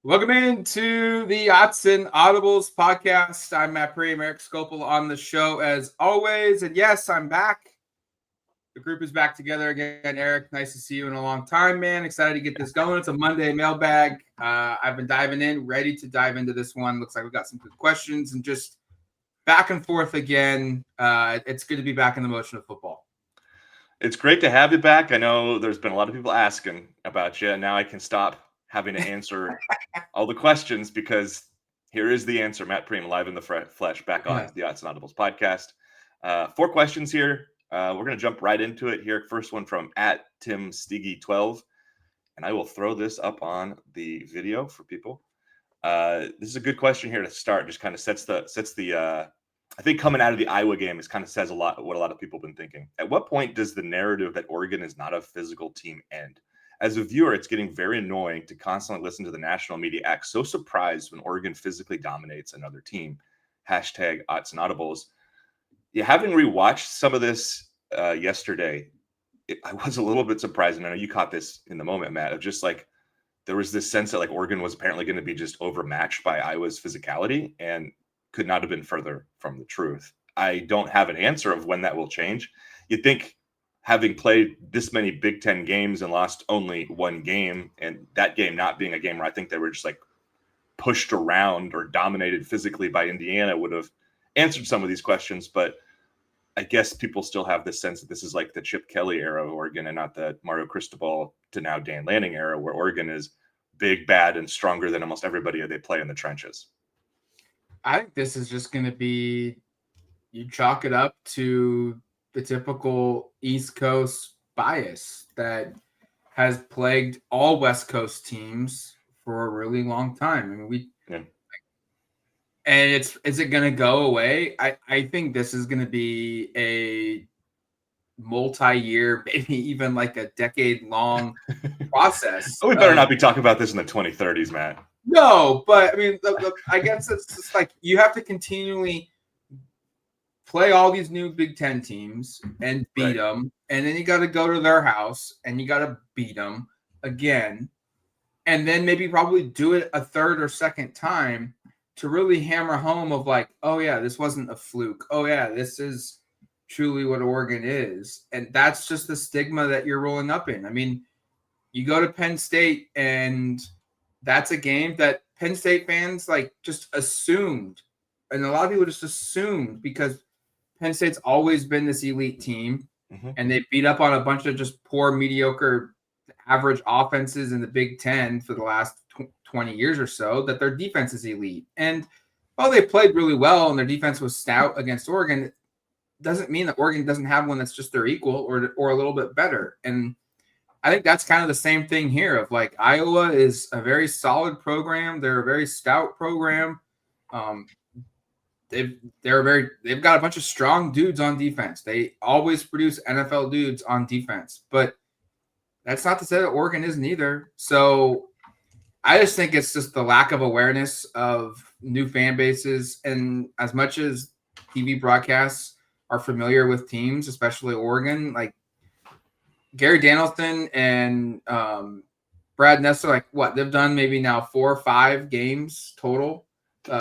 Welcome into the Autzen Audibles podcast. I'm Matt Prehm, Erik Skopil on the show as always. And yes, I'm back. The group is back together again. Erik, nice to see you in a long time, man. Excited to get this going. It's a Monday mailbag. I've been diving in, ready to dive into this one. Looks like we've got some good questions and just back and forth again. It's good to be back in the motion of football. It's great to have you back. I know there's been a lot of people asking about you, and now I can stop having to answer all the questions because here is the answer. Matt Prehm, live in the flesh, back on the Autzen Audibles podcast. 4 questions here. We're going to jump right into it here. First one from @TimSteege12, and I will throw this up on the video for people. This is a good question here to start. Just kind of sets the I think coming out of the Iowa game is kind of says a lot what a lot of people have been thinking. At what point does the narrative that Oregon is not a physical team end? As a viewer, it's getting very annoying to constantly listen to the national media act so surprised when Oregon physically dominates another team. Autzen Audibles. Yeah, having rewatched some of this yesterday, I was a little bit surprised. And I know you caught this in the moment, Matt, of just like there was this sense that like Oregon was apparently going to be just overmatched by Iowa's physicality and could not have been further from the truth. I don't have an answer of when that will change. You'd think having played this many Big Ten games and lost only one game, and that game not being a game where I think they were just like pushed around or dominated physically by Indiana would have answered some of these questions. But I guess people still have this sense that this is like the Chip Kelly era of Oregon and not the Mario Cristobal to now Dan Lanning era, where Oregon is big, bad, and stronger than almost everybody they play in the trenches. I think this is just going to be, you chalk it up to the typical East Coast bias that has plagued all West Coast teams for a really long time. I mean, and is it going to go away? I think this is going to be a multi-year, maybe even like a decade-long process. We better not be talking about this in the 2030s, Matt. No, but I mean, I guess it's just like you have to continually play all these new Big Ten teams and beat them, and then you got to go to their house and you got to beat them again, and then maybe probably do it a third or second time to really hammer home of like, oh yeah, this wasn't a fluke. Oh yeah, this is truly what Oregon is, and that's just the stigma that you're rolling up in. I mean, you go to Penn State and that's a game that Penn State fans like just assumed, and a lot of people just assumed because Penn State's always been this elite team, and they beat up on a bunch of just poor, mediocre, average offenses in the Big Ten for the last 20 years or so, that their defense is elite. And while they played really well and their defense was stout against Oregon, it doesn't mean that Oregon doesn't have one that's just their equal or a little bit better. And I think that's kind of the same thing here of like Iowa is a very solid program. They're a very stout program. They've got a bunch of strong dudes on defense. They always produce NFL dudes on defense, but that's not to say that Oregon isn't either. So I just think it's just the lack of awareness of new fan bases. And as much as TV broadcasts are familiar with teams, especially Oregon, like Gary Danielson and Brad Nessler, like what they've done maybe now 4 or 5 games total.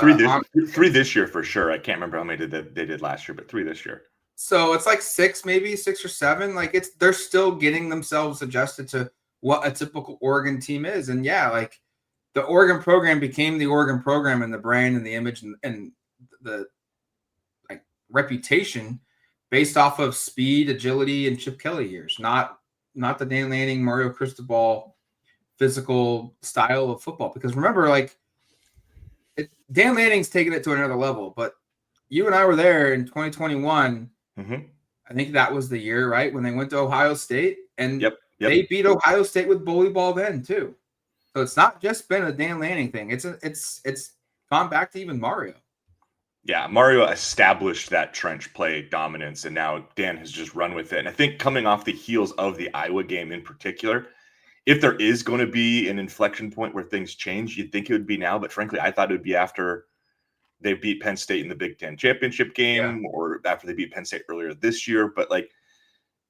3 this year for sure. I can't remember how many they did last year, but 3 this year. So it's like 6 or 7. Like they're still getting themselves adjusted to what a typical Oregon team is. And yeah, like the Oregon program became the Oregon program, and the brand and the image and the like reputation based off of speed, agility, and Chip Kelly years, not the Dan Lanning, Mario Cristobal physical style of football. Because remember, like Dan Lanning's taken it to another level, but you and I were there in 2021. I think that was the year, right, when they went to Ohio State, and they beat Ohio State with bully ball then too. So it's not just been a Dan Lanning thing. It's gone back to even Mario. Yeah, Mario established that trench play dominance, and now Dan has just run with it. And I think coming off the heels of the Iowa game in particular, if there is going to be an inflection point where things change, you'd think it would be now. But frankly, I thought it would be after they beat Penn State in the Big Ten championship game, or after they beat Penn State earlier this year. But like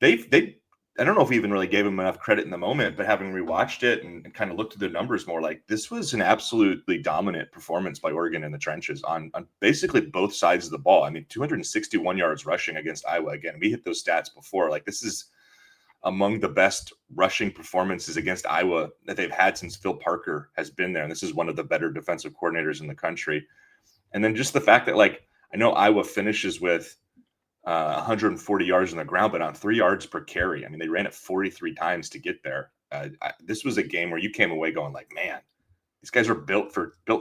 they I don't know if we even really gave him enough credit in the moment, but having rewatched it and kind of looked at the numbers more, like this was an absolutely dominant performance by Oregon in the trenches on basically both sides of the ball. I mean, 261 yards rushing against Iowa. Again, we hit those stats before. Like this is among the best rushing performances against Iowa that they've had since Phil Parker has been there. And this is one of the better defensive coordinators in the country. And then just the fact that, like, I know Iowa finishes with 140 yards on the ground, but on 3 yards per carry. I mean, they ran it 43 times to get there. This was a game where you came away going like, man, these guys are built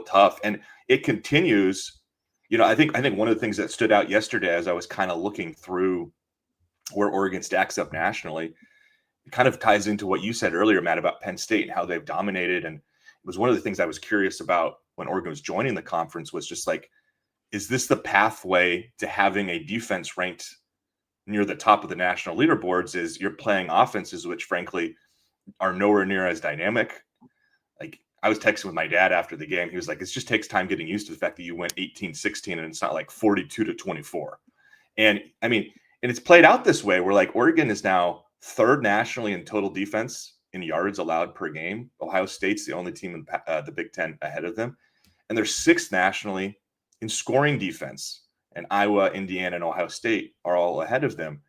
tough. And it continues. You know, I think one of the things that stood out yesterday as I was kind of looking through where Oregon stacks up nationally, it kind of ties into what you said earlier, Matt, about Penn State and how they've dominated. And it was one of the things I was curious about when Oregon was joining the conference was just like, is this the pathway to having a defense ranked near the top of the national leaderboards? Is you're playing offenses, which frankly are nowhere near as dynamic. Like I was texting with my dad after the game. He was like, it just takes time getting used to the fact that you went 18-16 and it's not like 42-24. And I mean, and it's played out this way where like Oregon is now third nationally in total defense in yards allowed per game. Ohio State's the only team in the Big Ten ahead of them. And they're sixth nationally in scoring defense. And Iowa, Indiana, and Ohio State are all ahead of them.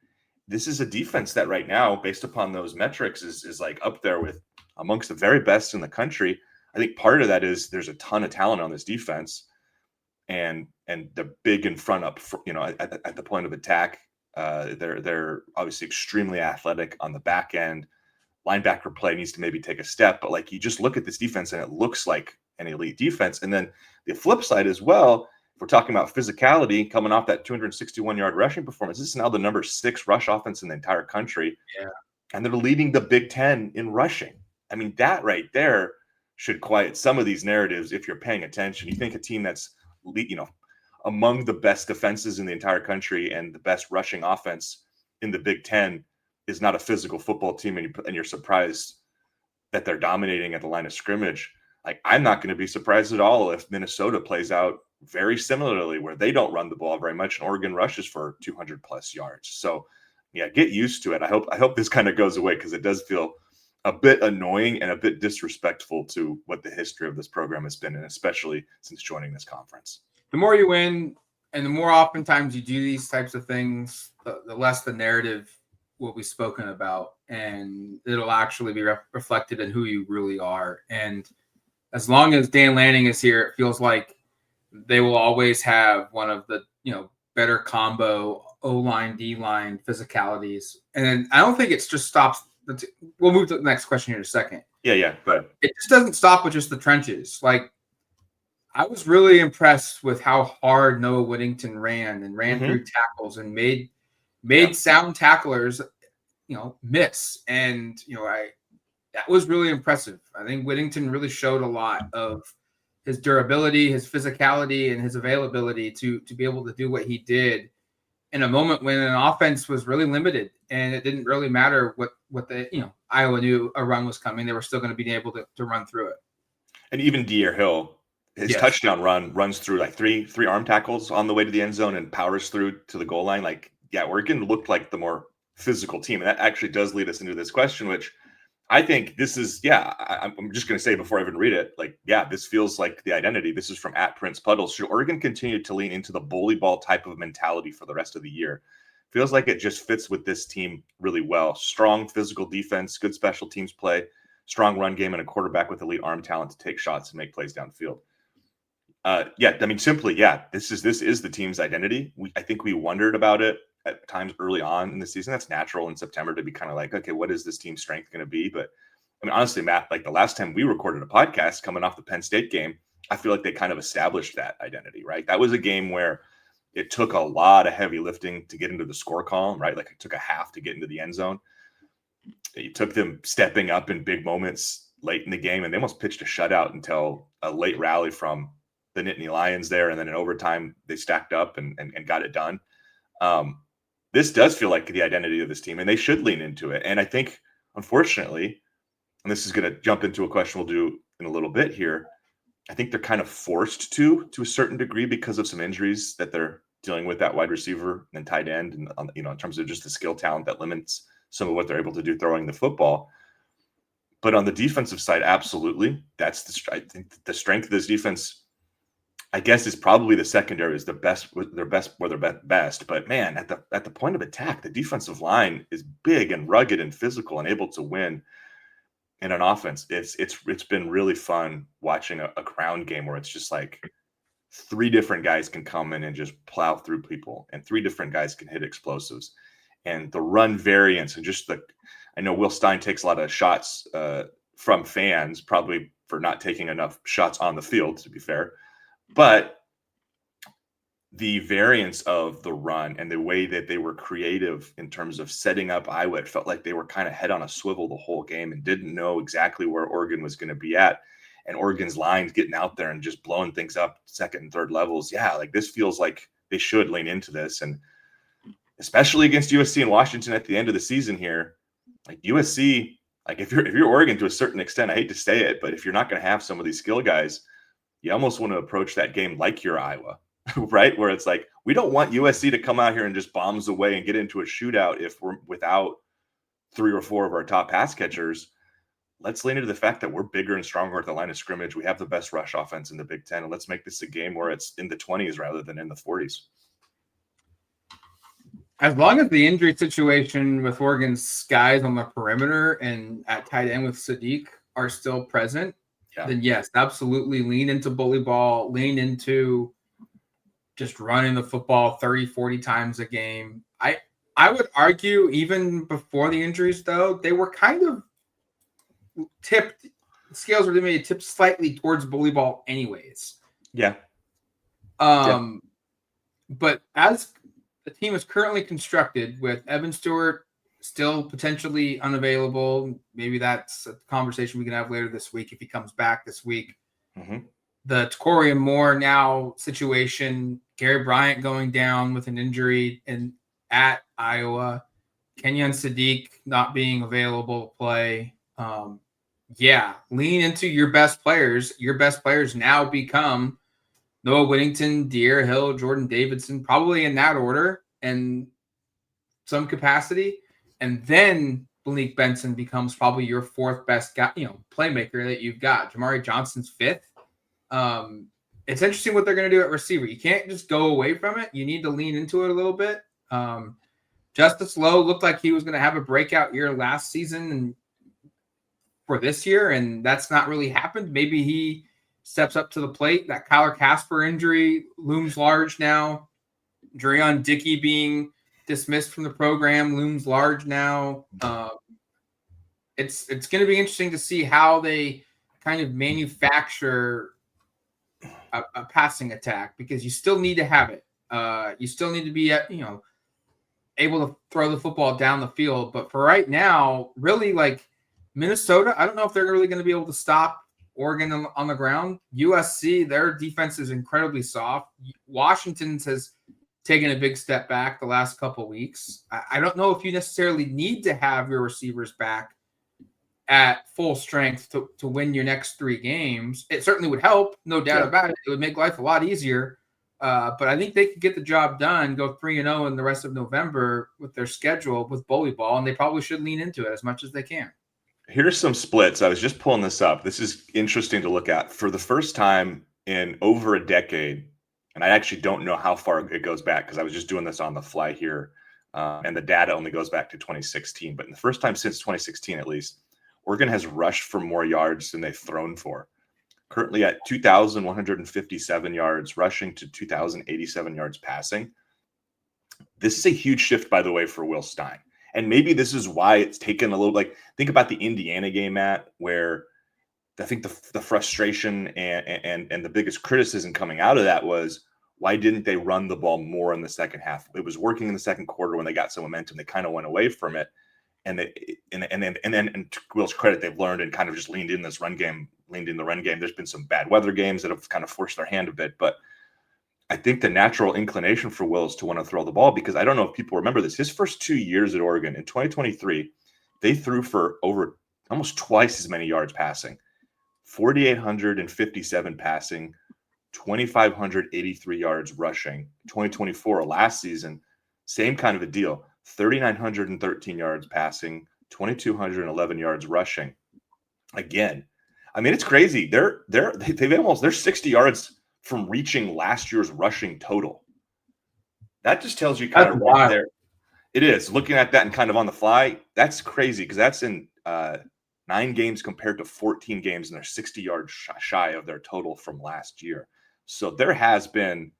This is a defense that right now, based upon those metrics, is like up there with amongst the very best in the country. I think part of that is there's a ton of talent on this defense, and they're big in front up, you know, at the point of attack. They're obviously extremely athletic on the back end. Linebacker play needs to maybe take a step, but like you just look at this defense and it looks like an elite defense. And then the flip side as well, if we're talking about physicality, coming off that 261-yard rushing performance, this is now the number 6 rush offense in the entire country. Yeah. And they're leading the Big Ten in rushing. I mean, that right there should quiet some of these narratives if you're paying attention. You think a team that's, you know, among the best defenses in the entire country and the best rushing offense in the Big Ten is not a physical football team, and you're surprised that they're dominating at the line of scrimmage. Like, I'm not going to be surprised at all if Minnesota plays out very similarly, where they don't run the ball very much and Oregon rushes for 200 plus yards. So yeah, get used to it. I hope this kind of goes away, because it does feel a bit annoying and a bit disrespectful to what the history of this program has been, and especially since joining this conference. The more you win and the more oftentimes you do these types of things, the less the narrative will be spoken about, and it'll actually be reflected in who you really are. And as long as Dan Lanning is here, it feels like they will always have one of the, you know, better combo O-line, D-line physicalities. And I don't think it's just stops. We'll move to the next question here in a second. Yeah. But it just doesn't stop with just the trenches. Like, I was really impressed with how hard Noah Whittington ran through tackles and made sound tacklers, you know, miss. And, you know, that was really impressive. I think Whittington really showed a lot of his durability, his physicality, and his availability to be able to do what he did in a moment when an offense was really limited, and it didn't really matter what the, you know, Iowa knew a run was coming. They were still going to be able to run through it. And even De'Aaron Hill, his touchdown run runs through like three arm tackles on the way to the end zone and powers through to the goal line. Like, yeah, Oregon looked like the more physical team. And that actually does lead us into this question, which I think this is, I'm just going to say before I even read it, like, yeah, this feels like the identity. This is from @PrincePuddles. Should Oregon continue to lean into the bully ball type of mentality for the rest of the year? Feels like it just fits with this team really well. Strong physical defense, good special teams play, strong run game, and a quarterback with elite arm talent to take shots and make plays downfield. This is the team's identity. I think we wondered about it at times early on in the season. That's natural in September to be kind of like, okay, what is this team's strength going to be? But I mean, honestly, Matt, like the last time we recorded a podcast coming off the Penn State game, I feel like they kind of established that identity, right? That was a game where it took a lot of heavy lifting to get into the score column, right? Like it took a half to get into the end zone. It took them stepping up in big moments late in the game, and they almost pitched a shutout until a late rally from the Nittany Lions there. And then in overtime, they stacked up and got it done. This does feel like the identity of this team, and they should lean into it. And I think, unfortunately, and this is going to jump into a question we'll do in a little bit here, I think they're kind of forced to a certain degree because of some injuries that they're dealing with at wide receiver and tight end, and, you know, in terms of just the skill talent that limits some of what they're able to do throwing the football. But on the defensive side, absolutely. I think the strength of this defense, I guess, is probably the secondary is their best. But man, at the point of attack, the defensive line is big and rugged and physical and able to win in an offense. It's been really fun watching a ground game where it's just like 3 different guys can come in and just plow through people, and 3 different guys can hit explosives, and the run variance and just I know Will Stein takes a lot of shots from fans, probably for not taking enough shots on the field, to be fair. But the variance of the run and the way that they were creative in terms of setting up Iowa, it felt like they were kind of head on a swivel the whole game and didn't know exactly where Oregon was going to be at. And Oregon's lines getting out there and just blowing things up second and third levels. Yeah, like this feels like they should lean into this. And especially against USC and Washington at the end of the season here, like USC, like if you're Oregon to a certain extent, I hate to say it, but if you're not going to have some of these skill guys, you almost want to approach that game like you're Iowa, right? Where it's like, we don't want USC to come out here and just bombs away and get into a shootout if we're without 3 or 4 of our top pass catchers. Let's lean into the fact that we're bigger and stronger at the line of scrimmage. We have the best rush offense in the Big Ten, and let's make this a game where it's in the 20s rather than in the 40s. As long as the injury situation with Oregon's guys on the perimeter and at tight end with Sadiq are still present, then yes, absolutely lean into bully ball, lean into just running the football 30, 40 times a game. I would argue even before the injuries, though, they were kind of tipped. The scales were maybe tipped slightly towards bully ball anyways. Yeah. But as the team is currently constructed with Evan Stewart still potentially unavailable, maybe that's a conversation we can have later this week if he comes back this week. Mm-hmm. The Torian Moore now situation, Gary Bryant going down with an injury at Iowa, Kenyon Sadiq not being available to play. Lean into your best players. Your best players now become Noah Whittington, De'Aaron Hill, Jordan Davidson, probably in that order and some capacity. And then Blake Benson becomes probably your 4th best guy, playmaker that you've got. Jamari Johnson's 5th. It's interesting what they're going to do at receiver. You can't just go away from it. You need to lean into it a little bit. Justice Lowe looked like he was going to have a breakout year last season and for this year, and that's not really happened. Maybe he steps up to the plate. That Kyler Casper injury looms large now. Dreon Dickey being dismissed from the program looms large now. It's going to be interesting to see how they kind of manufacture a passing attack, because you still need to have it. You still need to be able to throw the football down the field. But for right now, really, like Minnesota, I don't know if they're really going to be able to stop Oregon on the ground. USC, their defense is incredibly soft. Washington's has taken a big step back the last couple of weeks. I don't know if you necessarily need to have your receivers back at full strength to win your next 3 games. It certainly would help, no doubt about it. It would make life a lot easier. But I think they could get the job done, go 3-0 in the rest of November with their schedule with bully ball, and they probably should lean into it as much as they can. Here's some splits. I was just pulling this up. This is interesting to look at. For the first time in over a decade, and I actually don't know how far it goes back because I was just doing this on the fly here, and the data only goes back to 2016. But in the first time since 2016, at least, Oregon has rushed for more yards than they've thrown for. Currently at 2,157 yards rushing to 2,087 yards passing. This is a huge shift, by the way, for Will Stein. And maybe this is why it's taken a little, think about the Indiana game, Matt, where I think the frustration and the biggest criticism coming out of that was, why didn't they run the ball more in the second half? It was working in the second quarter when they got some momentum. They kind of went away from it. And then to Will's credit, they've learned and kind of just leaned in the run game. There's been some bad weather games that have kind of forced their hand a bit, but I think the natural inclination for Will is to want to throw the ball, because I don't know if people remember this. His first 2 years at Oregon in 2023, they threw for over almost twice as many yards passing, 4,857 passing, 2,583 yards rushing. 2024, last season, same kind of a deal, 3,913 yards passing, 2,211 yards rushing. Again, I mean, it's crazy. They're 60 yards from reaching last year's rushing total. That just tells you kind of right there. It is. Looking at that and kind of on the fly, that's crazy because that's in 9 games compared to 14 games, and they're 60 yards shy of their total from last year. So there has been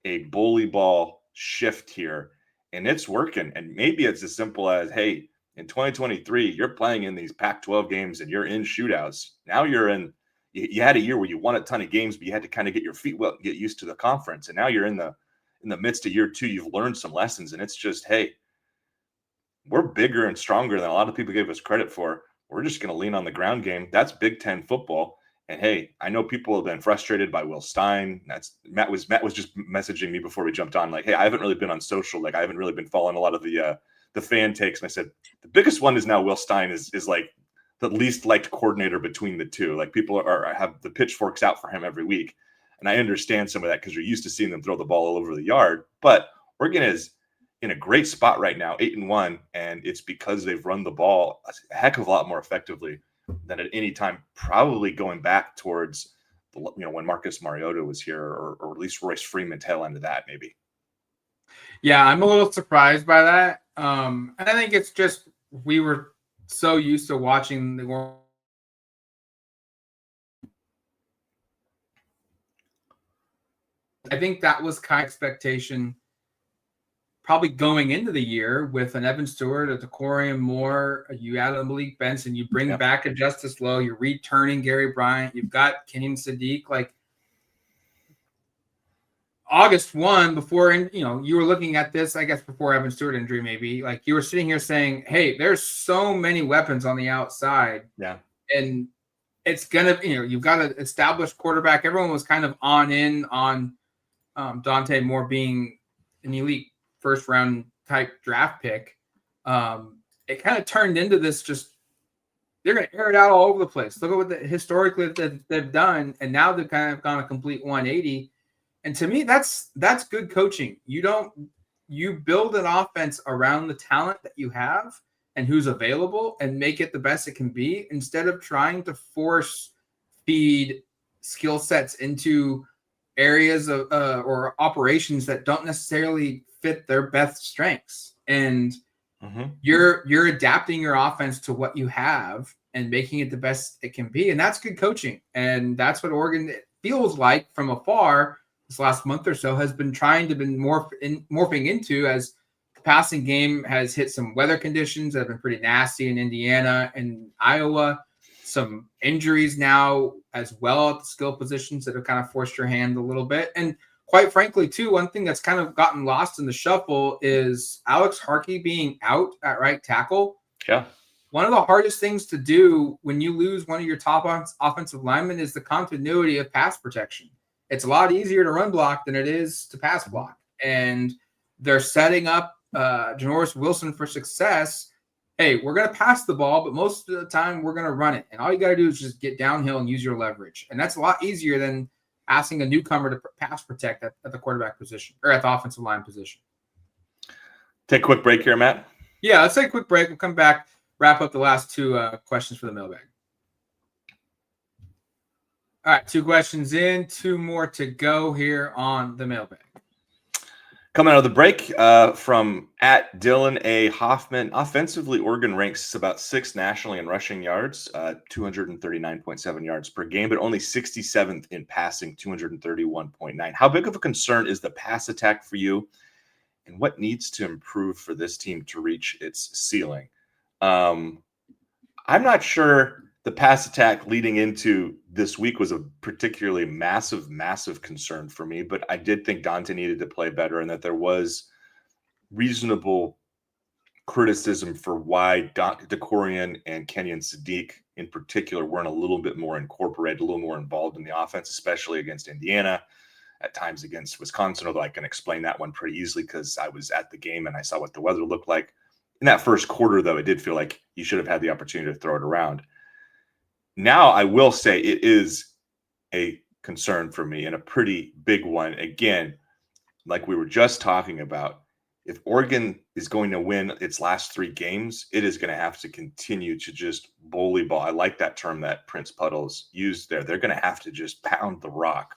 a bully ball shift here, and it's working. And maybe it's as simple as, hey, in 2023, you're playing in these Pac-12 games and you're in shootouts. Now you're in. You had a year where you won a ton of games, but you had to kind of get your feet wet and get used to the conference. And now you're in the midst of year 2. You've learned some lessons, and it's just, hey, we're bigger and stronger than a lot of people gave us credit for. We're just going to lean on the ground game. That's Big Ten football. And hey, I know people have been frustrated by Will Stein. Matt was just messaging me before we jumped on, like, hey, I haven't really been on social. Like, I haven't really been following a lot of the fan takes. And I said, the biggest one is now Will Stein is like the least liked coordinator between the two. Like, people have the pitchforks out for him every week. And I understand some of that because you're used to seeing them throw the ball all over the yard. But Oregon is in a great spot right now, 8-1, and it's because they've run the ball a heck of a lot more effectively than at any time, probably going back towards when Marcus Mariota was here, or at least Royce Freeman tail end of that, maybe. Yeah, I'm a little surprised by that. And I think it's just we were so used to watching the. I think that was kind of expectation probably going into the year with an Evan Stewart, a Decorian Moore, you add a Malik Benson, you bring back a Justice Lowe, you're returning Gary Bryant, you've got Kenyon Sadiq. Like August 1, before, you were looking at this, I guess, before Evan Stewart injury, maybe, like you were sitting here saying, hey, there's so many weapons on the outside. Yeah. And it's going to, you've got an established quarterback. Everyone was kind of on Dante Moore being an elite first round type draft pick. It kind of turned into this, just they're going to air it out all over the place. Look at what historically they've done, and now they've kind of gone a complete 180. And to me, that's good coaching. You build an offense around the talent that you have and who's available, and make it the best it can be, instead of trying to force feed skill sets into areas of or operations that don't necessarily fit their best strengths. And you're adapting your offense to what you have and making it the best it can be. And that's good coaching. And that's what Oregon feels like from afar this last month or so has been trying to morphing into, as the passing game has hit some weather conditions that have been pretty nasty in Indiana and Iowa. Some injuries now as well at the skill positions that have kind of forced your hand a little bit. And quite frankly, too, one thing that's kind of gotten lost in the shuffle is Alex Harkey being out at right tackle. Yeah. One of the hardest things to do when you lose one of your top offensive linemen is the continuity of pass protection. It's a lot easier to run block than it is to pass block. And they're setting up Janoris Wilson for success. Hey, we're going to pass the ball, but most of the time we're going to run it. And all you got to do is just get downhill and use your leverage. And that's a lot easier than asking a newcomer to pass protect at the quarterback position or at the offensive line position. Take a quick break here, Matt. Yeah, let's take a quick break. We'll come back, wrap up the last 2 questions for the mailbag. All right, 2 questions in, 2 more to go here on the mailbag. Coming out of the break from at Dylan A. Hoffman, offensively, Oregon ranks about 6th nationally in rushing yards, 239.7 yards per game, but only 67th in passing, 231.9. How big of a concern is the pass attack for you, and what needs to improve for this team to reach its ceiling? I'm not sure the pass attack leading into this week was a particularly massive concern for me, but I did think Dante needed to play better, and that there was reasonable criticism for why Decorian and Kenyon Sadiq in particular weren't a little bit more incorporated, a little more involved in the offense, especially against Indiana, at times against Wisconsin, although I can explain that one pretty easily because I was at the game and I saw what the weather looked like. In that first quarter, though, it did feel like you should have had the opportunity to throw it around. Now, I will say it is a concern for me, and a pretty big one. Again, like we were just talking about, if Oregon is going to win its last 3 games, it is going to have to continue to just bully ball. I like that term that Prince Puddles used there. They're going to have to just pound the rock.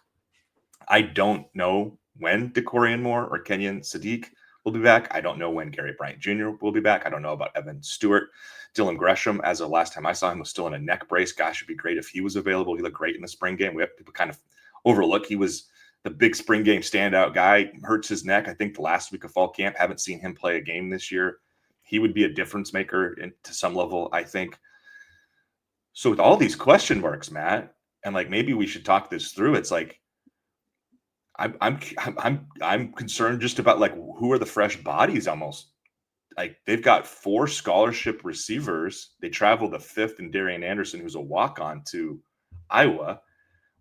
I don't know when DeCorian Moore or Kenyon Sadiq will be back. I don't know when Gary Bryant Jr. will be back. I don't know about Evan Stewart. Dylan Gresham, as of last time I saw him, was still in a neck brace. Gosh, it'd be great if he was available. He looked great in the spring game. We have people kind of overlook. He was the big spring game standout guy. Hurts his neck, I think, the last week of fall camp. Haven't seen him play a game this year. He would be a difference maker to some level, I think. So with all these question marks, Matt, and like maybe we should talk this through. It's like I'm concerned just about like who are the fresh bodies almost. Like they've got 4 scholarship receivers. They travel the 5th and Darian Anderson, who's a walk-on, to Iowa.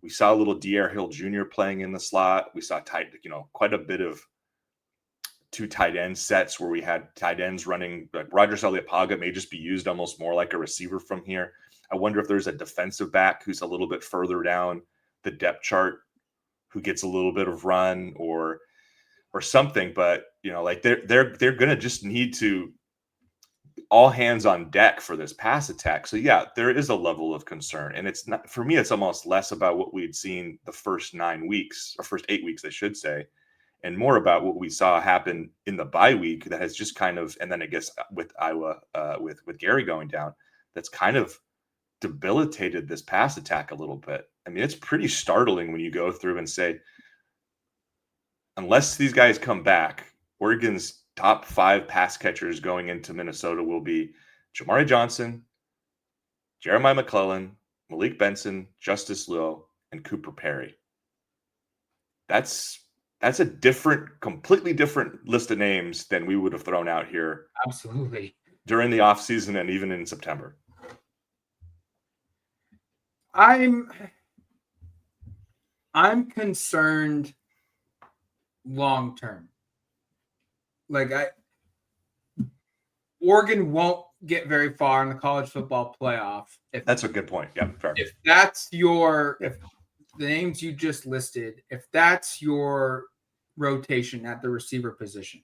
We saw a little D.R. Hill Jr. playing in the slot. We saw quite a bit of 2 tight end sets where we had tight ends running. Like Roger Saliapaga may just be used almost more like a receiver from here. I wonder if there's a defensive back who's a little bit further down the depth chart who gets a little bit of run or something. But like they're going to just need to all hands on deck for this pass attack. So yeah, there is a level of concern, and it's not, for me, it's almost less about what we'd seen the first 9 weeks or first 8 weeks, I should say, and more about what we saw happen in the bye week that has just kind of, and then I guess with Iowa, with Gary going down, that's kind of debilitated this pass attack a little bit. I mean, it's pretty startling when you go through and say, unless these guys come back, Oregon's top 5 pass catchers going into Minnesota will be Jamari Johnson, Jeremiah McClellan, Malik Benson, Justice Liu, and Cooper Perry. That's a completely different list of names than we would have thrown out here. Absolutely. During the offseason and even in September. I'm concerned long term. Like Oregon won't get very far in the college football playoff. That's a good point. Yeah, fair. If that's if the names you just listed, if that's your rotation at the receiver position,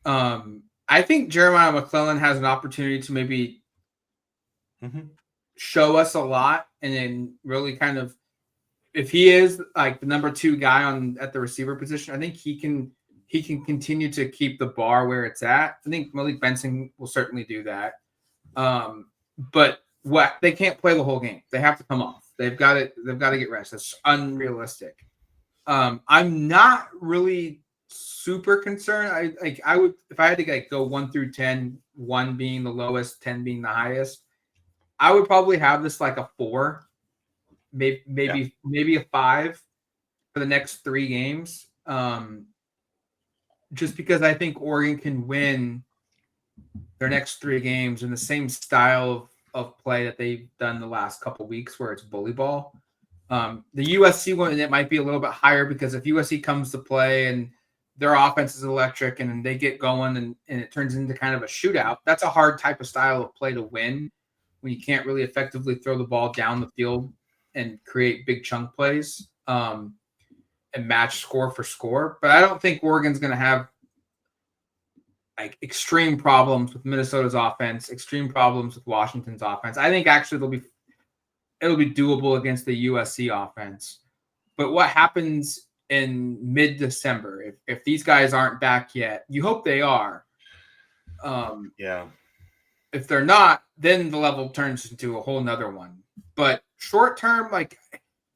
I think Jeremiah McClellan has an opportunity to maybe show us a lot, and then really kind of, if he is like the number 2 guy at the receiver position, I think he can continue to keep the bar where it's at. I think Malik Benson will certainly do that. But they can't play the whole game. They have to come off. They've got to get rest. That's unrealistic. I'm not really super concerned. I would, if I had to go 1 through 10, 1 being the lowest, 10 being the highest, I would probably have this like a 4, maybe a 5 for the next 3 games. Just because I think Oregon can win their next 3 games in the same style of play that they've done the last couple of weeks, where it's bully ball. The USC one, it might be a little bit higher, because if USC comes to play and their offense is electric and they get going and it turns into kind of a shootout, that's a hard type of style of play to win, when you can't really effectively throw the ball down the field and create big chunk plays and match score for score. But I don't think Oregon's going to have like extreme problems with Minnesota's offense, extreme problems with Washington's offense. I think actually it'll be doable against the USC offense. But what happens in mid-December, if these guys aren't back yet, you hope they are. If they're not, then the level turns into a whole nother one. But short term, like,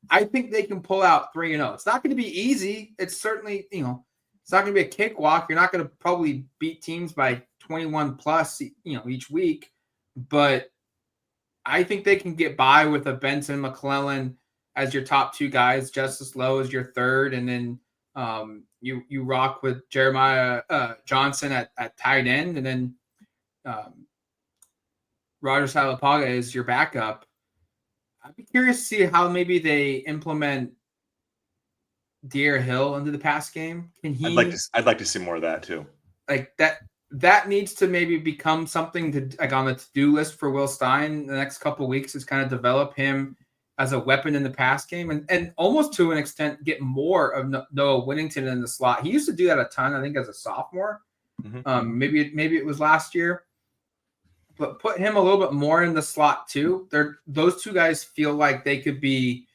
I think they can pull out 3-0. It's not going to be easy. It's certainly, it's not going to be a cakewalk. You're not going to probably beat teams by 21 plus, each week. But I think they can get by with a Benson, McClellan as your top 2 guys, Justice Liu as your third, and then you rock with Jeremiah Johnson at tight end, and then Roger Saliapaga is your backup. I'd be curious to see how maybe they implement D.R. Hill into the pass game. Can he? I'd like to see more of that too. Like that needs to maybe become something to, like, on the to-do list for Will Stein the next couple of weeks, is kind of develop him as a weapon in the pass game, and almost to an extent get more of Noah Whittington in the slot. He used to do that a ton, I think, as a sophomore. Maybe it was last year, but put him a little bit more in the slot too. Those two guys feel like they could be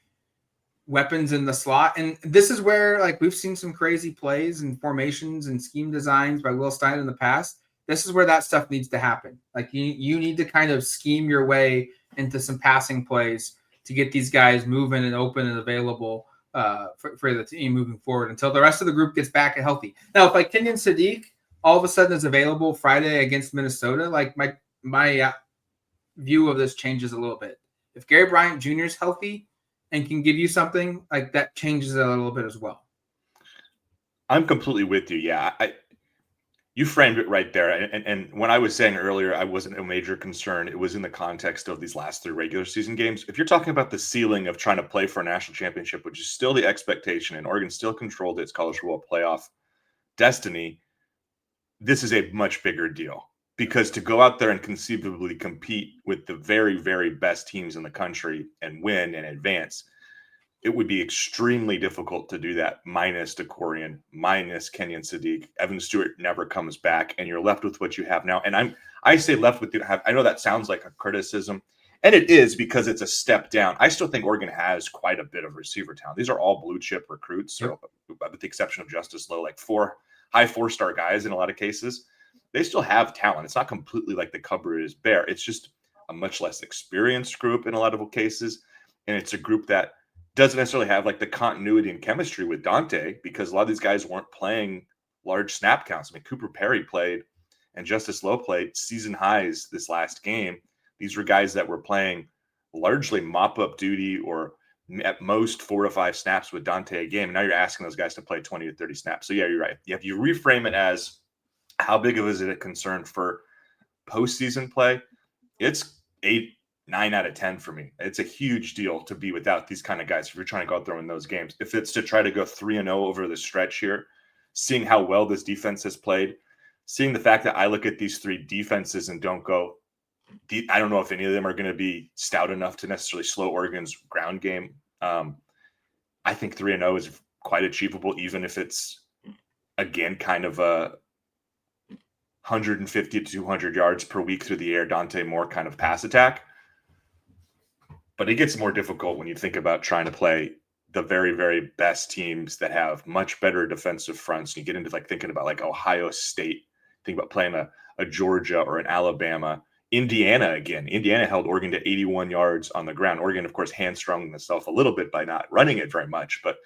weapons in the slot, and this is where, like, we've seen some crazy plays and formations and scheme designs by Will Stein in the past. This is where that stuff needs to happen. Like, you need to kind of scheme your way into some passing plays to get these guys moving and open and available for the team moving forward until the rest of the group gets back and healthy. Now, if like Kenyon Sadiq all of a sudden is available Friday against Minnesota, like my view of this changes a little bit. If Gary Bryant Jr. is healthy and can give you something, like, that changes it a little bit as well. I'm completely with you. Yeah, you framed it right there. And when I was saying earlier, I wasn't a major concern. It was in the context of these last 3 regular season games. If you're talking about the ceiling of trying to play for a national championship, which is still the expectation, and Oregon still controlled its college football playoff destiny, this is a much bigger deal. Because to go out there and conceivably compete with the very, very best teams in the country and win and advance, it would be extremely difficult to do that minus DeCorian, minus Kenyon Sadiq. Evan Stewart never comes back, and you're left with what you have now. And I say left with I know that sounds like a criticism, and it is because it's a step down. I still think Oregon has quite a bit of receiver talent. These are all blue chip recruits, so with the exception of Justice Lowe, like 4 high 4-star guys in a lot of cases. They still have talent. It's not completely like the cupboard is bare. It's just a much less experienced group in a lot of cases, and it's a group that doesn't necessarily have like the continuity and chemistry with Dante, because a lot of these guys weren't playing large snap counts. I mean, Cooper Perry played and Justice Lowe played season highs this last game. These were guys that were playing largely mop-up duty or at most 4 to 5 snaps with Dante a game. And now you're asking those guys to play 20 to 30 snaps. So yeah, you're right. If you reframe it as how big of is it a concern for postseason play, it's 8, 9 out of 10 for me. It's a huge deal to be without these kind of guys if you're trying to go out there in those games. If it's to try to go 3-0 over the stretch here, seeing how well this defense has played, seeing the fact that I look at these 3 defenses and don't go, I don't know if any of them are going to be stout enough to necessarily slow Oregon's ground game. I think 3-0 is quite achievable, even if it's, again, kind of a 150 to 200 yards per week through the air, Dante Moore kind of pass attack. But it gets more difficult when you think about trying to play the very, very best teams that have much better defensive fronts. You get into like thinking about like Ohio State, think about playing a Georgia or an Alabama. Indiana, again. Indiana held Oregon to 81 yards on the ground. Oregon, of course, hamstrung themselves a little bit by not running it very much. But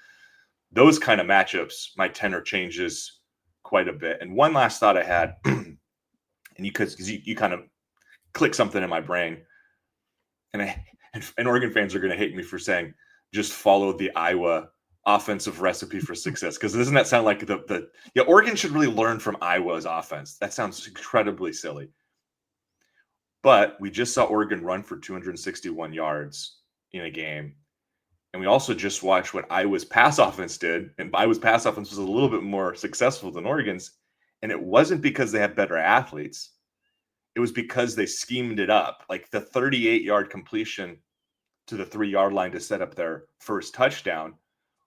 those kind of matchups, my tenor changes quite a bit. And one last thought I had, and you kind of click something in my brain, and Oregon fans are going to hate me for saying just follow the Iowa offensive recipe for success, because doesn't that sound like Oregon should really learn from Iowa's offense? That sounds incredibly silly. But we just saw Oregon run for 261 yards in a game. And we also just watched what Iowa's pass offense did. And Iowa's pass offense was a little bit more successful than Oregon's. And it wasn't because they had better athletes. It was because they schemed it up. Like the 38-yard completion to the 3-yard line to set up their first touchdown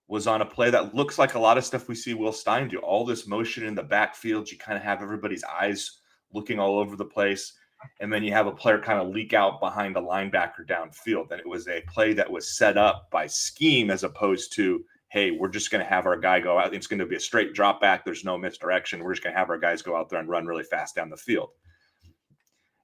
was on a play that looks like a lot of stuff we see Will Stein do. All this motion in the backfield. You kind of have everybody's eyes looking all over the place. And then you have a player kind of leak out behind a linebacker downfield. And it was a play that was set up by scheme as opposed to, hey, we're just going to have our guy go out. It's going to be a straight drop back. There's no misdirection. We're just going to have our guys go out there and run really fast down the field.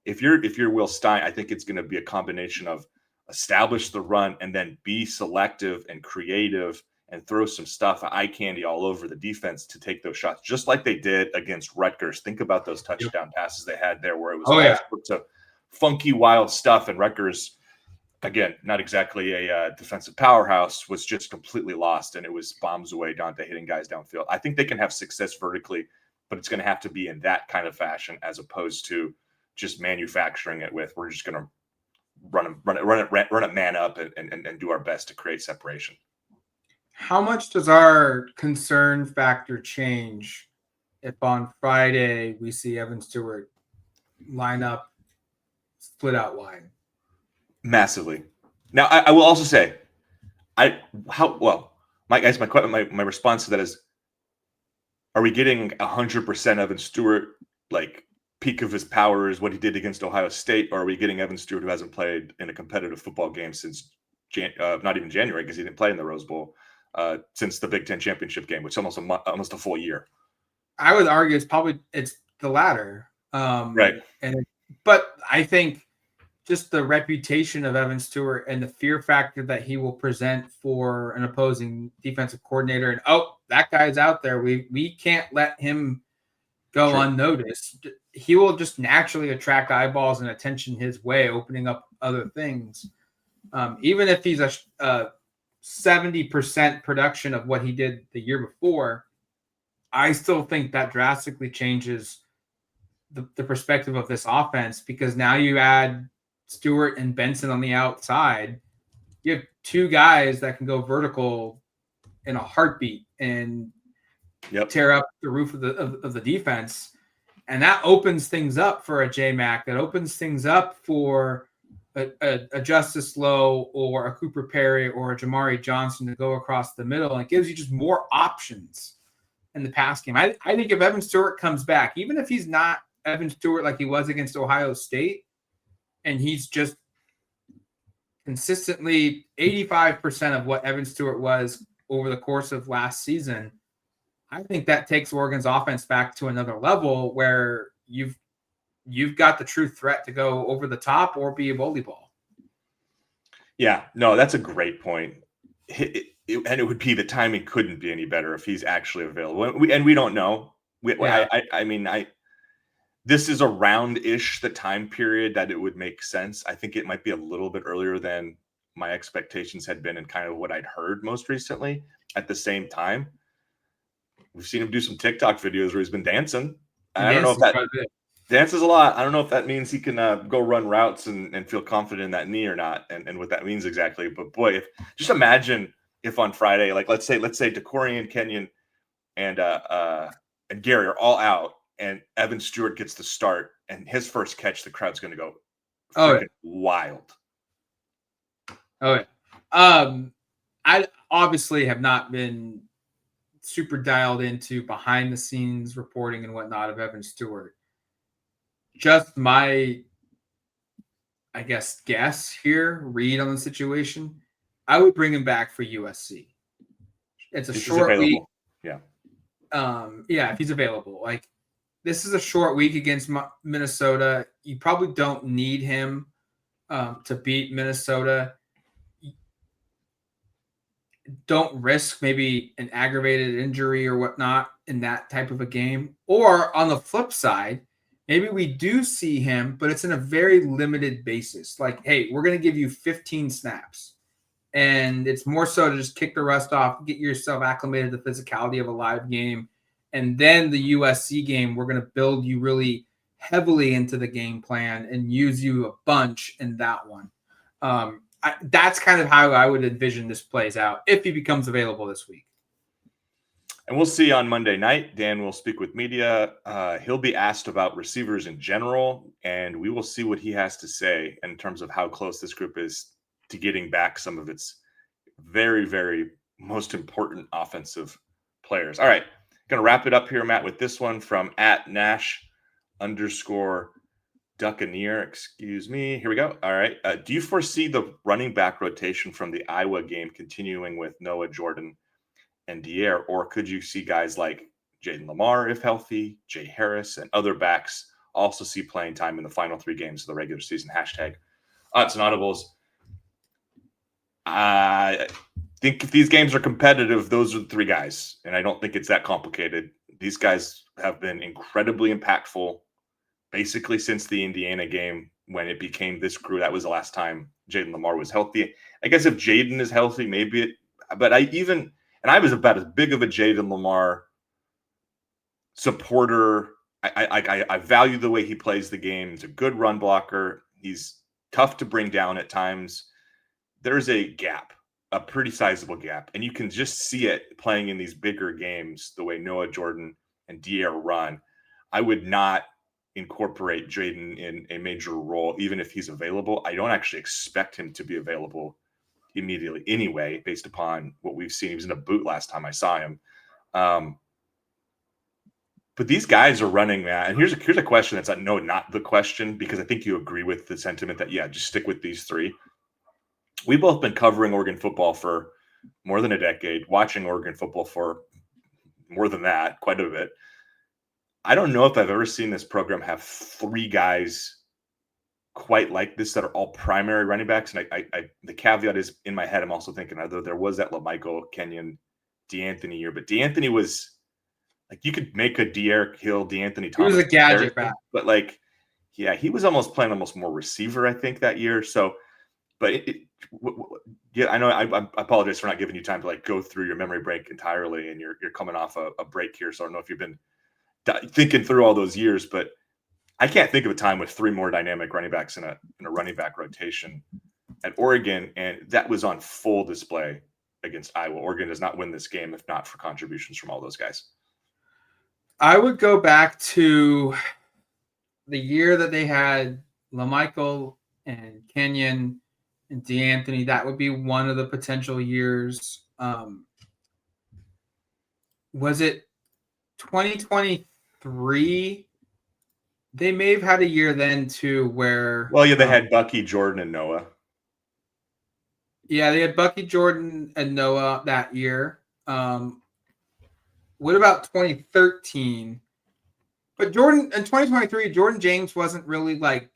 If you're Will Stein, I think it's going to be a combination of establish the run and then be selective and creative and throw some stuff, eye candy all over the defense to take those shots, just like they did against Rutgers. Think about those touchdown passes they had there where it was all sorts of funky, wild stuff. And Rutgers, again, not exactly a defensive powerhouse, was just completely lost. And it was bombs away, Dante hitting guys downfield. I think they can have success vertically, but it's going to have to be in that kind of fashion as opposed to just manufacturing it with, we're just going to run it man up and do our best to create separation. How much does our concern factor change if on Friday we see Evan Stewart line up split out wide? Massively. Now, I will also say, my response to that is, are we getting 100% Evan Stewart, like peak of his powers, what he did against Ohio State, or are we getting Evan Stewart who hasn't played in a competitive football game since not even January, because he didn't play in the Rose Bowl since the Big Ten championship game, which is almost a full year. I would argue it's the latter. Right. But I think just the reputation of Evan Stewart and the fear factor that he will present for an opposing defensive coordinator, and that guy's out there. We can't let him go unnoticed. He will just naturally attract eyeballs and attention his way, opening up other things. Even if he's a 70% production of what he did the year before, I still think that drastically changes the perspective of this offense, because now you add Stewart and Benson on the outside. You have two guys that can go vertical in a heartbeat and tear up the roof of the defense. And that opens things up for a J-Mac. That opens things up for a Justice Lowe or a Cooper Perry or a Jamari Johnson to go across the middle. And it gives you just more options in the pass game. I think if Evan Stewart comes back, even if he's not Evan Stewart like he was against Ohio State, and he's just consistently 85% of what Evan Stewart was over the course of last season, I think that takes Oregon's offense back to another level where you've got the true threat to go over the top or be a bully ball. Yeah, no, that's a great point. And it would be, the timing couldn't be any better if he's actually available. We don't know. This is around-ish the time period that it would make sense. I think it might be a little bit earlier than my expectations had been and kind of what I'd heard most recently. At the same time, we've seen him do some TikTok videos where he's been dancing. I don't know if that dances a lot. I don't know if that means he can go run routes and feel confident in that knee or not, and what that means exactly. But boy, just imagine if on Friday, like let's say DeCorian, Kenyon, and Gary are all out, and Evan Stewart gets the start, and his first catch, the crowd's going to go freaking wild. Oh, yeah. I obviously have not been super dialed into behind the scenes reporting and whatnot of Evan Stewart. Just my, I guess, read on the situation, I would bring him back for USC. It's a short week. Yeah. If he's available. Like, this is a short week against Minnesota. You probably don't need him to beat Minnesota. Don't risk maybe an aggravated injury or whatnot in that type of a game. Or on the flip side, maybe we do see him, but it's in a very limited basis. Like, hey, we're going to give you 15 snaps. And it's more so to just kick the rust off, get yourself acclimated to the physicality of a live game. And then the USC game, we're going to build you really heavily into the game plan and use you a bunch in that one. That's kind of how I would envision this plays out if he becomes available this week. And we'll see on Monday night. Dan will speak with media. He'll be asked about receivers in general, and we will see what he has to say in terms of how close this group is to getting back some of its very, very most important offensive players. All right. Going to wrap it up here, Matt, with this one from @Nash_Duccaneer. Excuse me. Here we go. All right. Do you foresee the running back rotation from the Iowa game continuing with Noah, Jordan, and Dier, or could you see guys like Jaden Lamar, if healthy, Jay Harris, and other backs also see playing time in the final 3 games of the regular season? #Autzen Audibles. I think if these games are competitive, those are the 3 guys, and I don't think it's that complicated. These guys have been incredibly impactful basically since the Indiana game when it became this crew. That was the last time Jaden Lamar was healthy. I guess if Jaden is healthy, but I was about as big of a Jaden Lamar supporter. I value the way he plays the game. He's a good run blocker. He's tough to bring down at times. There's a gap, a pretty sizable gap, and you can just see it playing in these bigger games the way Noah, Jordan, and Dier run. I would not incorporate Jaden in a major role, even if he's available. I don't actually expect him to be available immediately anyway, based upon what we've seen. He was in a boot last time I saw him. But these guys are running that. And here's a question that's no, not the question, because I think you agree with the sentiment that, yeah, just stick with these three. We've both been covering Oregon football for more than a decade, watching Oregon football for more than that, quite a bit. I don't know if I've ever seen this program have three guys quite like this that are all primary running backs. And I the caveat is in my head, I'm also thinking either there was that LaMichael, Kenyon, DeAnthony year, but DeAnthony was like, you could make a Erik Hill, DeAnthony Thomas. He was a gadget back. But like, yeah, he was almost playing almost more receiver, I think, that year. So, but yeah, I know I apologize for not giving you time to like go through your memory break entirely, and you're coming off a break here. So I don't know if you've been thinking through all those years, but I can't think of a time with three more dynamic running backs in a running back rotation at Oregon, and that was on full display against Iowa. Oregon does not win this game if not for contributions from all those guys. I would go back to the year that they had LaMichael and Kenyon and DeAnthony. That would be one of the potential years. Was it 2023? They may have had a year then too where. Well, yeah, they had Bucky, Jordan, and Noah. Yeah, they had Bucky, Jordan, and Noah that year. What about 2013? But Jordan in 2023, Jordan James wasn't really like.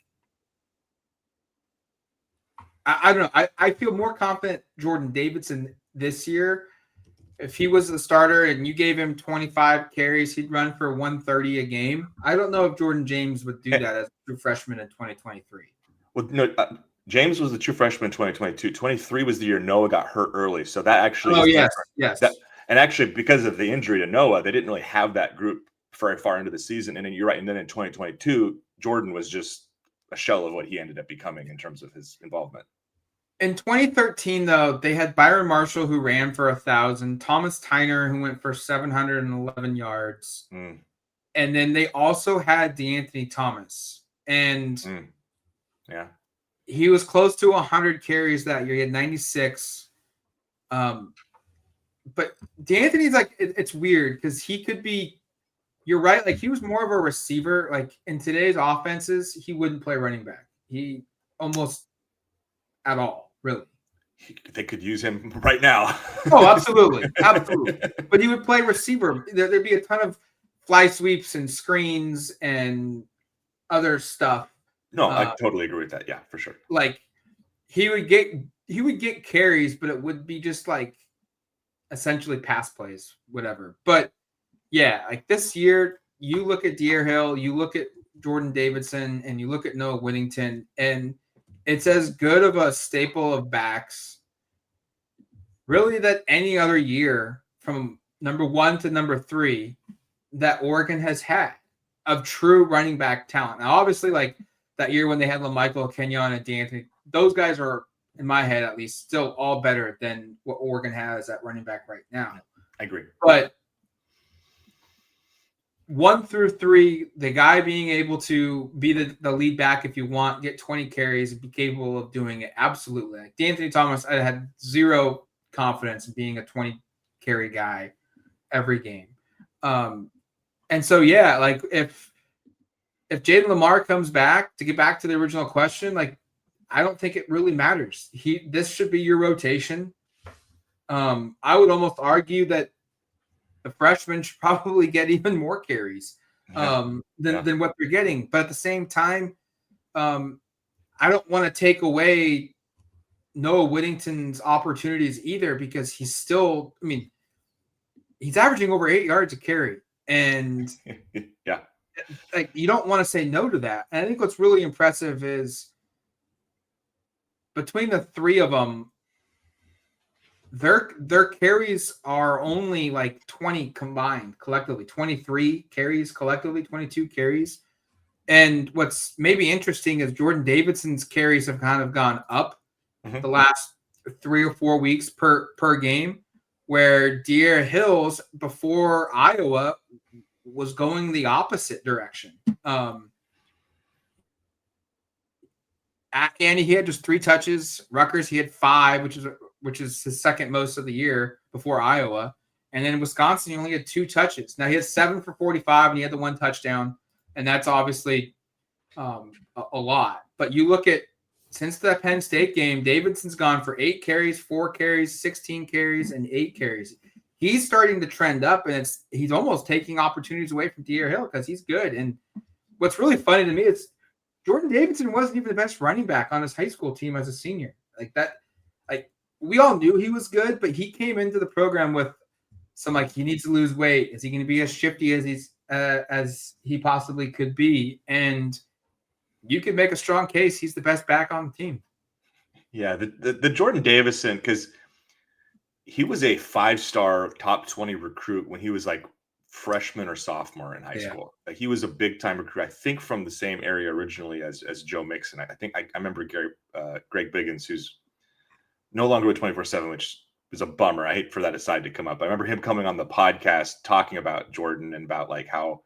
I don't know. I feel more confident Jordan Davidson this year. If he was the starter and you gave him 25 carries, he'd run for 130 a game. I don't know if Jordan James would do that as a true freshman in 2023. Well, no, James was the true freshman in 2022. 23 was the year Noah got hurt early. So that actually yes. And actually, because of the injury to Noah, they didn't really have that group very far into the season. And then you're right. And then in 2022, Jordan was just a shell of what he ended up becoming in terms of his involvement. In 2013, though, they had Byron Marshall, who ran for 1,000, Thomas Tyner, who went for 711 yards. And then they also had DeAnthony Thomas. And he was close to 100 carries that year. He had 96. But DeAnthony's like, it's weird because he could be, you're right, like he was more of a receiver. Like in today's offenses, he wouldn't play running back. He almost at all. Really, they could use him right now. Oh, absolutely. But he would play receiver. There'd be a ton of fly sweeps and screens and other stuff. No, I totally agree with that. Yeah, for sure. Like he would get carries, but it would be just like essentially pass plays, whatever. But yeah, like this year, you look at Erik Hill, you look at Jordan Davidson, and you look at Noah Whittington, and it's as good of a staple of backs, really, that any other year from number 1 to number 3 that Oregon has had of true running back talent. Now, obviously, like that year when they had LaMichael, Kenyon, and DeAnthony, those guys are, in my head at least, still all better than what Oregon has at running back right now. I agree. But 1 through 3, the guy being able to be the lead back if you want, get 20 carries, be capable of doing it. Absolutely. Like DeAnthony Thomas, I had zero confidence in being a 20 carry guy every game. And so, yeah, like if Jaden Lamar comes back, to get back to the original question, like I don't think it really matters. This should be your rotation. I would almost argue that the freshmen should probably get even more carries than what they're getting. But at the same time, I don't want to take away Noah Whittington's opportunities either, because he's still, I mean, he's averaging over 8 yards a carry. And like you don't want to say no to that. And I think what's really impressive is between the three of them, their carries are only like 20 combined collectively, 23 carries collectively, 22 carries. And what's maybe interesting is Jordan Davidson's carries have kind of gone up the last 3 or 4 weeks per game, where Erik Hill's before Iowa was going the opposite direction. At Candy, he had just 3 touches. Rutgers, he had 5, which is which is his second most of the year before Iowa. And then in Wisconsin, he only had 2 touches. Now he had 7 for 45, and he had the 1 touchdown, and that's obviously a lot. But you look at since the Penn State game, Davidson's gone for 8 carries, 4 carries, 16 carries, and 8 carries. He's starting to trend up, and he's almost taking opportunities away from De'Aaron Hill because he's good. And what's really funny to me is Jordan Davidson wasn't even the best running back on his high school team as a senior. We all knew he was good, but he came into the program with some he needs to lose weight. Is he going to be as shifty as he possibly could be? And you could make a strong case he's the best back on the team. Yeah, the Jordan Davison, because he was a 5-star top 20 recruit when he was like freshman or sophomore in high school. Like, he was a big time recruit, I think, from the same area originally as Joe Mixon. I think I remember Greg Biggins, who's no longer with 24/7, which is a bummer. I hate for that aside to come up. I remember him coming on the podcast talking about Jordan and about like how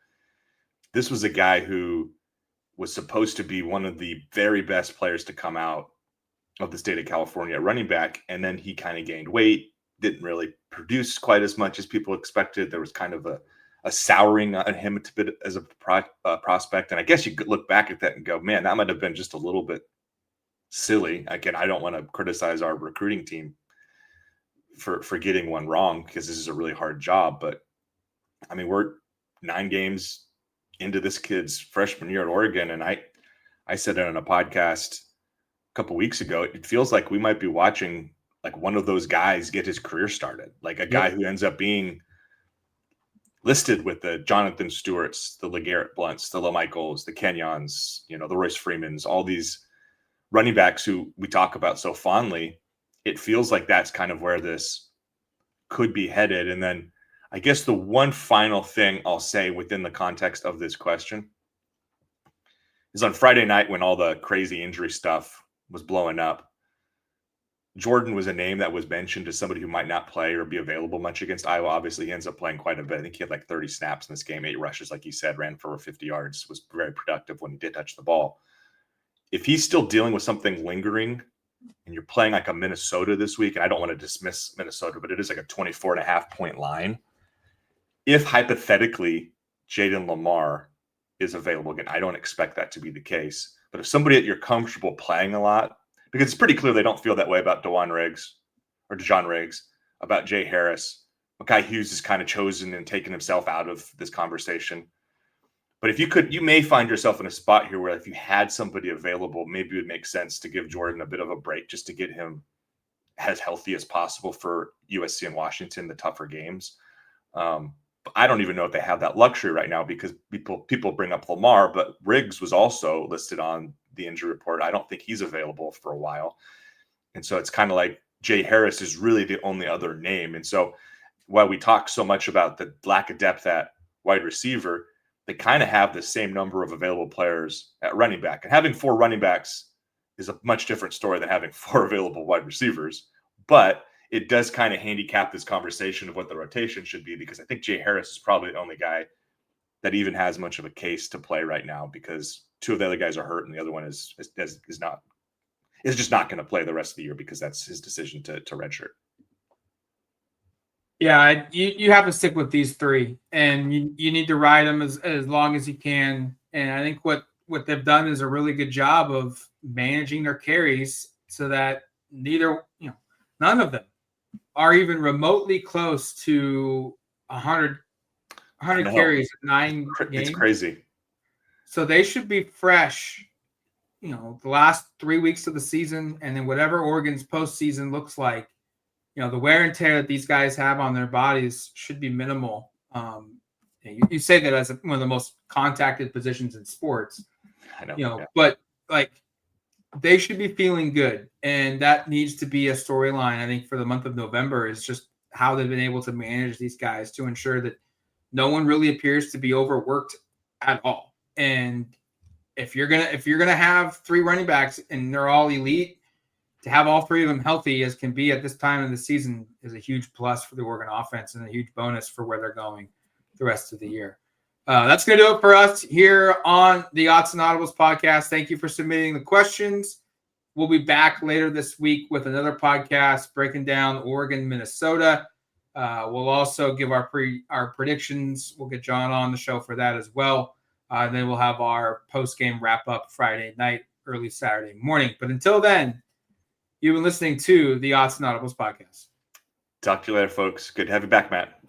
this was a guy who was supposed to be one of the very best players to come out of the state of California at running back. And then he kind of gained weight, didn't really produce quite as much as people expected. There was kind of a souring on him a bit as a prospect. And I guess you could look back at that and go, man, that might have been just a little bit silly. Again, I don't want to criticize our recruiting team for getting one wrong, because this is a really hard job. But I mean, we're 9 games into this kid's freshman year at Oregon. And I said it on a podcast a couple weeks ago, it feels like we might be watching like one of those guys get his career started, like a guy who ends up being listed with the Jonathan Stewarts, the LeGarrette Blunts, the LaMichaels, the Kenyons, the Royce Freemans, all these running backs who we talk about so fondly. It feels like that's kind of where this could be headed. And then I guess the one final thing I'll say within the context of this question is on Friday night, when all the crazy injury stuff was blowing up, Jordan was a name that was mentioned as somebody who might not play or be available much against Iowa. Obviously, he ends up playing quite a bit. I think he had like 30 snaps in this game, 8 rushes, like you said, ran for over 50 yards, was very productive when he did touch the ball. If he's still dealing with something lingering, and you're playing like a Minnesota this week, and I don't want to dismiss Minnesota, but it is like a 24.5 point line. If hypothetically Jaden Lamar is available again, I don't expect that to be the case. But if somebody that you're comfortable playing a lot, because it's pretty clear they don't feel that way about Dejon Riggs, about Jay Harris. Mekhi Hughes is kind of chosen and taken himself out of this conversation. But if you may find yourself in a spot here where if you had somebody available, maybe it would make sense to give Jordan a bit of a break just to get him as healthy as possible for USC and Washington, the tougher games. But I don't even know if they have that luxury right now, because people bring up Lamar, but Riggs was also listed on the injury report. I don't think he's available for a while. And so it's kind of like Jay Harris is really the only other name. And so while we talk so much about the lack of depth at wide receiver, they kind of have the same number of available players at running back. And having 4 running backs is a much different story than having 4 available wide receivers. But it does kind of handicap this conversation of what the rotation should be, because I think Jay Harris is probably the only guy that even has much of a case to play right now, because 2 of the other guys are hurt and the other one is just not going to play the rest of the year because that's his decision to redshirt. Yeah, you have to stick with these 3, and you need to ride them as long as you can. And I think what they've done is a really good job of managing their carries so that none of them are even remotely close to 100 carries in 9 games. It's crazy. So they should be fresh, the last 3 weeks of the season, and then whatever Oregon's postseason looks like. The wear and tear that these guys have on their bodies should be minimal. You say that as one of the most contacted positions in sports. I know. But like, they should be feeling good, and that needs to be a storyline, I think, for the month of November, is just how they've been able to manage these guys to ensure that no one really appears to be overworked at all. And if you're gonna have 3 running backs and they're all elite, to have all 3 of them healthy as can be at this time of the season is a huge plus for the Oregon offense and a huge bonus for where they're going the rest of the year. That's going to do it for us here on the Autzen Audibles podcast. Thank you for submitting the questions. We'll be back later this week with another podcast breaking down Oregon, Minnesota. We'll also give our predictions. We'll get John on the show for that as well. And then we'll have our post-game wrap-up Friday night, early Saturday morning. But until then, you've been listening to the Autzen Audibles podcast. Talk to you later, folks. Good to have you back, Matt.